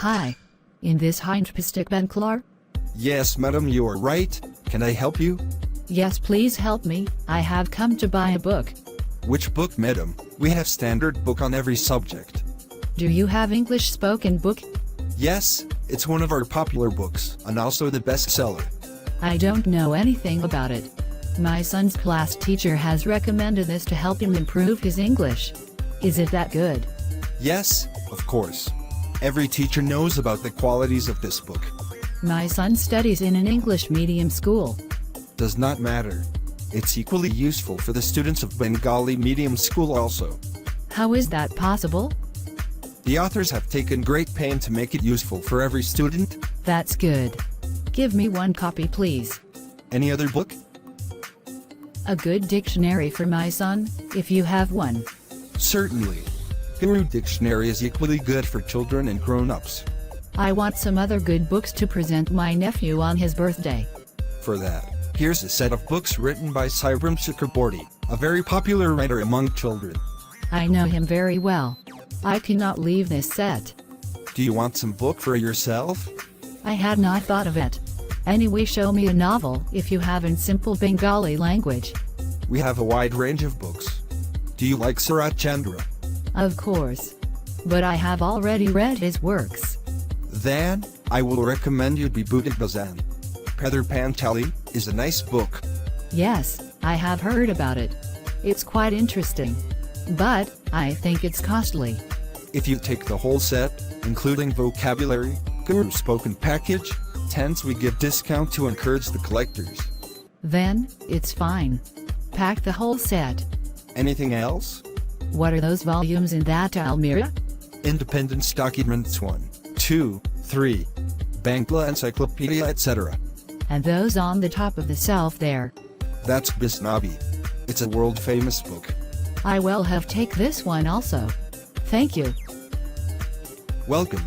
Hi. In this Heinzpistic Benklar? Yes, madam, you are right. Can I help you? Yes, please help me. I have come to buy a book. Which book, madam? We have standard book on every subject. Do you have English spoken book? Yes, it's one of our popular books, and also the bestseller. I don't know anything about it. My son's class teacher has recommended this to help him improve his English. Is it that good? Yes, of course. Every teacher knows about the qualities of this book. My son studies in an English medium school. Does not matter. It's equally useful for the students of Bengali medium school also. How is that possible? The authors have taken great pain to make it useful for every student. That's good. Give me one copy, please. Any other book? A good dictionary for my son, if you have one. Certainly. Guru Dictionary is equally good for children and grown-ups. I want some other good books to present my nephew on his birthday. For that, here's a set of books written by Sairam Chakraborty, a very popular writer among children. I know him very well. I cannot leave this set. Do you want some book for yourself? I had not thought of it. Anyway, show me a novel if you have in simple Bengali language. We have a wide range of books. Do you like Sarat Chandra? Of course. But I have already read his works. Then, I will recommend you Bibhuti Bazan. Peter Panchali is a nice book. Yes, I have heard about it. It's quite interesting. But, I think it's costly. If you take the whole set, including vocabulary, Guru spoken package, tense, we give discount to encourage the collectors. Then, it's fine. Pack the whole set. Anything else? What are those volumes in that Almira? Independence Documents 1, 2, 3, Bangla Encyclopedia, etc. And those on the top of the shelf there. That's Bisnabi. It's a world-famous book. I will have take this one also. Thank you. Welcome.